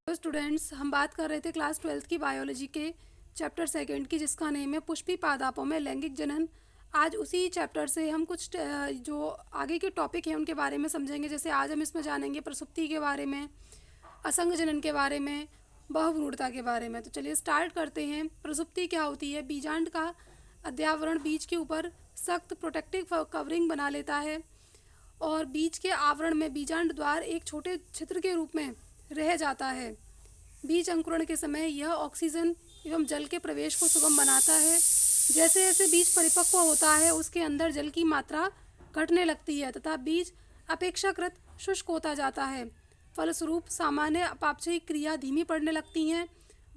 तो स्टूडेंट्स, हम बात कर रहे थे क्लास 12th की बायोलॉजी के चैप्टर सेकंड की, जिसका नेम है पुष्पी पादपों में लैंगिक जनन। आज उसी चैप्टर से हम कुछ जो आगे के टॉपिक हैं उनके बारे में समझेंगे। जैसे आज हम इसमें जानेंगे प्रसुप्ति के बारे में, असंग जनन के बारे में, बहुभ्रूणता के बारे में। तो चलिए स्टार्ट करते हैं। प्रसुप्ति क्या होती है? बीजांड का अध्यावरण बीज के ऊपर सख्त प्रोटेक्टिव कवरिंग बना लेता है और बीज के आवरण में बीजांड द्वार एक छोटे छिद्र के रूप में रह जाता है। बीज अंकुरण के समय यह ऑक्सीजन एवं जल के प्रवेश को सुगम बनाता है। जैसे जैसे बीज परिपक्व होता है उसके अंदर जल की मात्रा घटने लगती है तथा बीज अपेक्षाकृत शुष्क होता जाता है। फलस्वरूप सामान्य अपापचयी क्रिया धीमी पड़ने लगती हैं।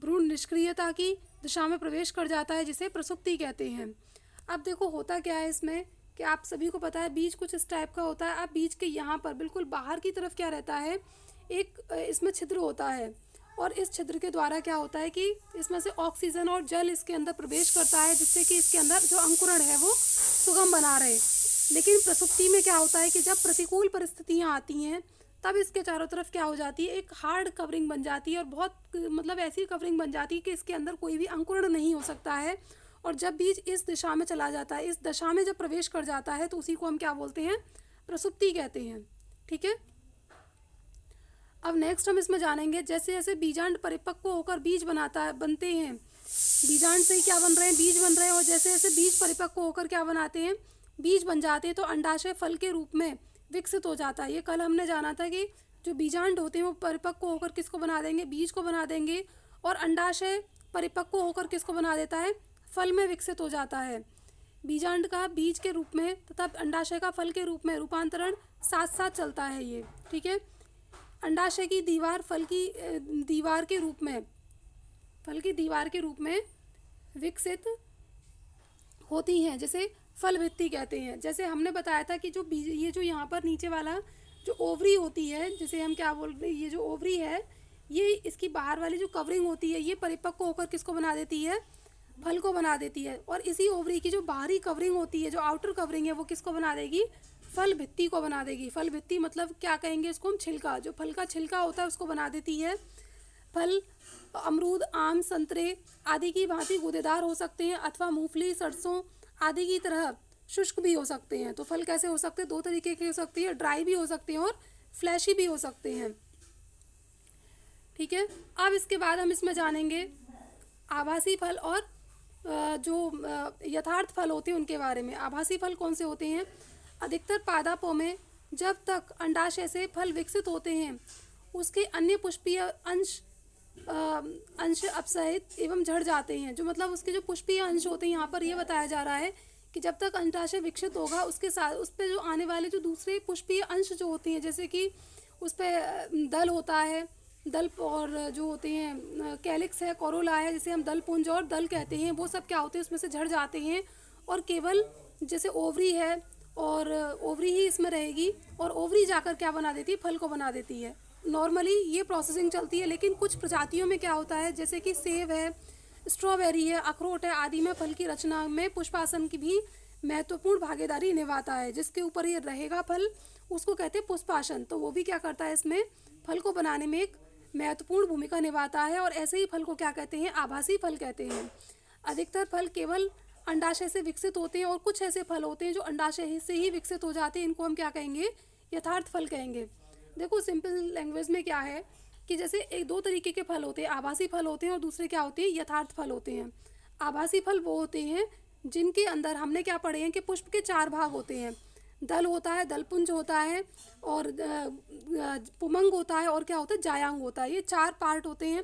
भ्रूण निष्क्रियता की दिशा में प्रवेश कर जाता है, जिसे प्रसुप्ति कहते हैं। अब देखो होता क्या है इसमें कि आप सभी को पता है बीज कुछ इस टाइप का होता है। अब बीज के यहाँ पर बिल्कुल बाहर की तरफ क्या रहता है, एक इसमें छिद्र होता है और इस छिद्र के द्वारा क्या होता है कि इसमें से ऑक्सीजन और जल इसके अंदर प्रवेश करता है, जिससे कि इसके अंदर जो अंकुरण है वो सुगम बना रहे। लेकिन प्रसुप्ति में क्या होता है कि जब प्रतिकूल परिस्थितियाँ आती हैं तब इसके चारों तरफ क्या हो जाती है, एक हार्ड कवरिंग बन जाती है और बहुत मतलब ऐसी कवरिंग बन जाती है कि इसके अंदर कोई भी अंकुरण नहीं हो सकता है। और जब बीज इस दिशा में चला जाता है, इस दशा में जब प्रवेश कर जाता है, तो उसी को हम क्या बोलते हैं, प्रसुप्ति कहते हैं। ठीक है। अब नेक्स्ट हम इसमें जानेंगे जैसे जैसे बीजांड परिपक्व होकर बीज बनते हैं। बीजांड से ही क्या बन रहे हैं, बीज बन रहे हैं। और जैसे जैसे बीज परिपक्व होकर क्या बनाते हैं, बीज बन जाते हैं, तो अंडाशय फल के रूप में विकसित हो जाता है। ये कल हमने जाना था कि जो बीजांड होते हैं वो परिपक्व होकर किसको बना देंगे, बीज को बना देंगे। और अंडाशय परिपक्व होकर किसको बना देता है, फल में विकसित हो जाता है। बीजांड का बीज के रूप में तथा अंडाशय का फल के रूप में रूपांतरण साथ साथ चलता है ये। ठीक है। अंडाशय की दीवार फल की दीवार के रूप में विकसित होती हैं, जैसे फल भित्ति कहते हैं। जैसे हमने बताया था कि जो ये जो यहाँ पर नीचे वाला जो ओवरी होती है, जिसे हम क्या बोल रहे हैं, ये जो ओवरी है, ये इसकी बाहर वाली जो कवरिंग होती है, ये परिपक्व होकर किसको बना देती है, फल को बना देती है। और इसी ओवरी की जो बाहरी कवरिंग होती है, जो आउटर कवरिंग है, वो किसको बना देगी, फल भित्ति को बना देगी। फल भित्ति मतलब क्या कहेंगे इसको हम, छिलका। जो फल का छिलका होता है उसको बना देती है। फल अमरूद, आम, संतरे आदि की भांति गूदेदार हो सकते हैं अथवा मूंगफली, सरसों आदि की तरह शुष्क भी हो सकते हैं। तो फल कैसे हो सकते हैं, दो तरीके के हो सकते हैं, ड्राई भी हो सकते हैं और फ्लैशी भी हो सकते हैं। ठीक है। अब इसके बाद हम इसमें जानेंगे आभासी फल और जो यथार्थ फल होते हैं उनके बारे में। आभासी फल कौन से होते हैं, अधिकतर पादपों में जब तक अंडाशय से फल विकसित होते हैं उसके अन्य पुष्पीय अंश अपसहित एवं झड़ जाते हैं। जो मतलब उसके जो पुष्पीय अंश होते हैं, यहाँ पर यह बताया जा रहा है कि जब तक अंडाशय विकसित होगा उसके साथ उस पर जो आने वाले जो दूसरे पुष्पीय अंश जो होते हैं, जैसे कि उस पर दल होता है, दल और जो होते हैं कैलिक्स है, कोरोला है, जिसे हम दल पुंज और दल कहते हैं, वो सब क्या होते हैं उसमें से झड़ जाते हैं। और केवल जैसे ओवरी है और ओवरी ही इसमें रहेगी और ओवरी जाकर क्या बना देती है, फल को बना देती है। नॉर्मली ये प्रोसेसिंग चलती है। लेकिन कुछ प्रजातियों में क्या होता है, जैसे कि सेब है, स्ट्रॉबेरी है, अखरोट है आदि में फल की रचना में पुष्पासन की भी महत्वपूर्ण भागीदारी निभाता है। जिसके ऊपर ये रहेगा फल उसको कहते हैं पुष्पासन। तो वो भी क्या करता है, इसमें फल को बनाने में एक महत्वपूर्ण भूमिका निभाता है। और ऐसे ही फल को क्या कहते हैं, आभासी फल कहते हैं। अधिकतर फल केवल अंडाशय से विकसित होते हैं और कुछ ऐसे फल होते हैं जो अंडाशय से ही विकसित हो जाते हैं, इनको हम क्या कहेंगे, यथार्थ फल कहेंगे। देखो सिंपल लैंग्वेज में क्या है कि जैसे एक दो तरीके के फल होते हैं, आभासी फल होते हैं और दूसरे क्या होते हैं, यथार्थ फल होते हैं। आभासी फल वो होते हैं जिनके अंदर हमने क्या पढ़े हैं कि पुष्प के 4 भाग होते हैं। दल होता है, दलपुंज होता है और पुमंग होता है और क्या होता है, जायांग होता है। ये 4 पार्ट होते हैं।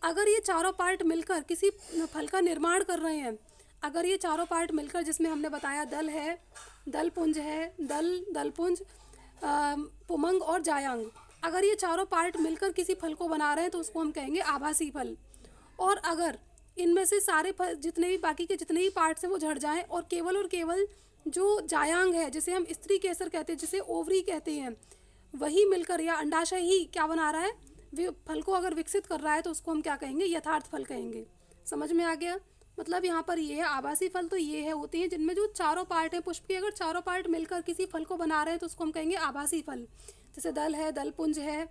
अगर ये चारों पार्ट मिलकर किसी फल का निर्माण कर रहे हैं, अगर ये चारों पार्ट मिलकर, जिसमें हमने बताया दल है, दलपुंज है, दलपुंज, पुमंग और जायांग, अगर ये चारों पार्ट मिलकर किसी फल को बना रहे हैं तो उसको हम कहेंगे आभासी फल। और अगर इनमें से सारे फल जितने भी बाकी के जितने भी पार्ट्स हैं वो झड़ जाएं और केवल जो जायांग है, जिसे हम स्त्री केसर कहते हैं, जिसे ओवरी कहते हैं, वही मिलकर या अंडाशय ही क्या बना रहा है, वे फल को अगर विकसित कर रहा है तो उसको हम क्या कहेंगे, यथार्थ फल कहेंगे। समझ में आ गया। मतलब यहाँ पर ये है आभासी फल, तो ये है होते हैं जिनमें जो चारों पार्ट हैं पुष्प के, अगर चारों पार्ट मिलकर किसी फल को बना रहे हैं तो उसको हम कहेंगे आभासी फल। जैसे दल है, दलपुंज है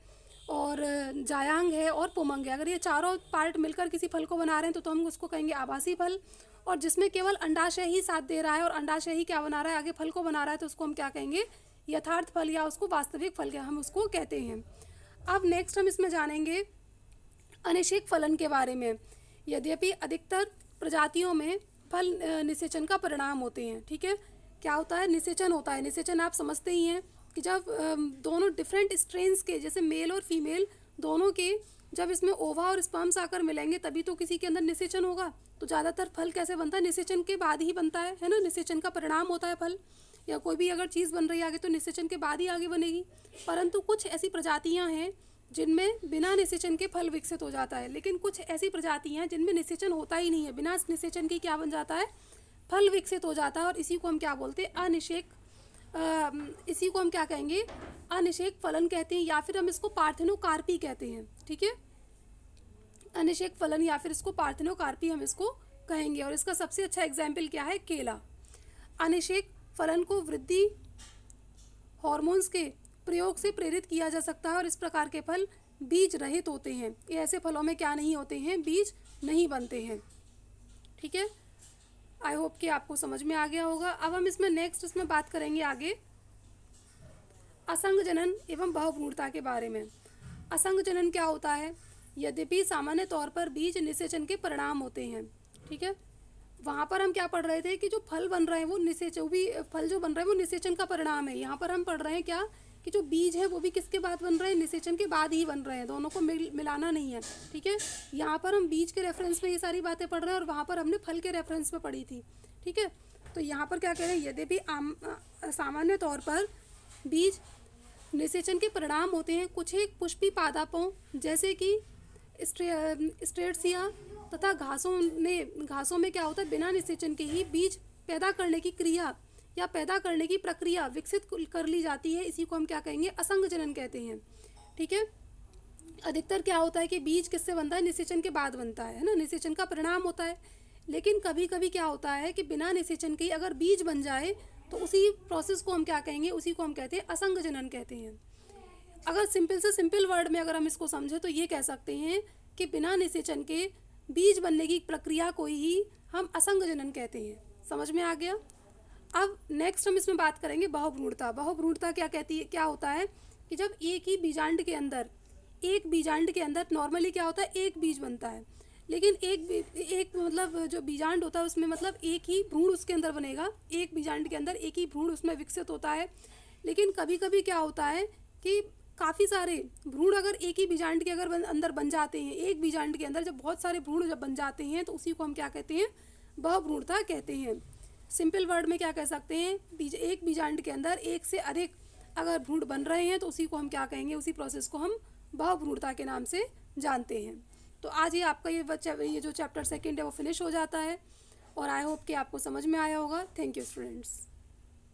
और जायांग है और पुमंग है। अगर ये चारों पार्ट मिलकर किसी फल को बना रहे हैं तो हम उसको कहेंगे आभासी फल। और जिसमें केवल अंडाशय ही साथ दे रहा है और अंडाशय ही क्या बना रहा है, आगे फल को बना रहा है, तो उसको हम क्या कहेंगे, यथार्थ फल या उसको वास्तविक फल हम उसको कहते हैं। अब नेक्स्ट हम इसमें जानेंगे अनिषेक फलन के बारे में। यद्यपि अधिकतर प्रजातियों में फल निषेचन का परिणाम होते हैं। ठीक है, क्या होता है, निषेचन होता है। निषेचन आप समझते ही हैं कि जब दोनों डिफरेंट स्ट्रेन्स के, जैसे मेल और फीमेल दोनों के, जब इसमें ओवा और स्पर्म्स आकर मिलेंगे तभी तो किसी के अंदर निषेचन होगा। तो ज़्यादातर फल कैसे बनता है, निषेचन के बाद ही बनता है ना। निषेचन का परिणाम होता है फल, या कोई भी अगर चीज़ बन रही है आगे तो निषेचन के बाद ही आगे बनेगी। परंतु कुछ ऐसी प्रजातियां हैं जिनमें बिना निषेचन के फल विकसित हो जाता है, लेकिन कुछ ऐसी प्रजातियां हैं जिनमें निषेचन होता ही नहीं है, बिना निषेचन के क्या बन जाता है, फल विकसित हो जाता है। और इसी को हम क्या बोलते हैं, अनिषेक, इसी को हम क्या कहेंगे, अनिषेक फलन कहते हैं, या फिर हम इसको पार्थेनोकार्पी कहते हैं। ठीक है, अनिषेक फलन या फिर इसको पार्थेनोकार्पी हम इसको कहेंगे। और इसका सबसे अच्छा एग्जाम्पल क्या है, केला। अनिषेक फलन को वृद्धि हॉर्मोन्स के प्रयोग से प्रेरित किया जा सकता है और इस प्रकार के फल बीज रहित होते हैं। ये ऐसे फलों में क्या नहीं होते हैं, बीज नहीं बनते हैं। ठीक है, आई होप कि आपको समझ में आ गया होगा। अब हम इसमें नेक्स्ट इसमें बात करेंगे आगे असंग जनन एवं बहुभ्रूणता के बारे में। असंग जनन क्या होता है, यद्यपि सामान्य तौर पर बीज निषेचन के परिणाम होते हैं। ठीक है, वहाँ पर हम क्या पढ़ रहे थे कि जो फल बन रहे हैं वो निषेचन, भी फल जो बन रहे हैं वो निषेचन का परिणाम है। यहाँ पर हम पढ़ रहे हैं क्या, कि जो बीज है वो भी किसके बाद बन रहे हैं, निषेचन के बाद ही बन रहे हैं, दोनों को मिलाना नहीं है। ठीक है, यहाँ पर हम बीज के रेफरेंस में ये सारी बातें पढ़ रहे हैं और वहाँ पर हमने फल के रेफरेंस में पढ़ी थी। ठीक है, तो यहाँ पर क्या कह रहे हैं, यद्यपि सामान्य तौर पर बीज निषेचन के परिणाम होते हैं, कुछ एक पुष्पी पादपों जैसे कि स्ट्रेटसिया तथा घासों में क्या होता है, बिना निषेचन के ही बीज पैदा करने की क्रिया या पैदा करने की प्रक्रिया विकसित कर ली जाती है। इसी को हम क्या कहेंगे, असंग जनन कहते हैं। ठीक है, अधिकतर क्या होता है कि बीज किससे बनता है, निषेचन के बाद बनता है ना, निषेचन का परिणाम होता है। लेकिन कभी कभी क्या होता है कि बिना निषेचन के अगर बीज बन जाए तो उसी प्रोसेस को हम क्या कहेंगे, उसी को हम कहते हैं असंग जनन कहते हैं। अगर सिंपल से सिंपल वर्ड में अगर हम इसको समझे तो ये कह सकते हैं कि बिना निषेचन के बीज बनने की प्रक्रिया को ही हम असंग जनन कहते हैं। समझ में आ गया। अब नेक्स्ट हम इसमें बात करेंगे बहुभ्रूणता। बहुभ्रूणता क्या कहती है, क्या होता है कि जब एक ही बीजांड के अंदर नॉर्मली क्या होता है, एक बीज बनता है, लेकिन एक मतलब जो बीजांड होता है उसमें मतलब एक ही भ्रूण उसके अंदर बनेगा, एक बीजांड के अंदर एक ही भ्रूण उसमें विकसित होता है। लेकिन कभी कभी क्या होता है कि काफ़ी सारे भ्रूण अगर एक ही बीजांड के अगर अंदर बन जाते हैं, एक बीजांड के अंदर जब बहुत सारे भ्रूण जब बन जाते हैं तो उसी को हम क्या कहते हैं, बहुभ्रूणता कहते हैं। सिंपल वर्ड में क्या कह सकते हैं, एक बीजांड के अंदर एक से अधिक अगर भ्रूण बन रहे हैं तो उसी को हम क्या कहेंगे, उसी प्रोसेस को हम बहुभ्रूणता के नाम से जानते हैं। तो आज ये आपका ये जो चैप्टर 2 है वो फिनिश हो जाता है और आई होप कि आपको समझ में आया होगा। Thank you students.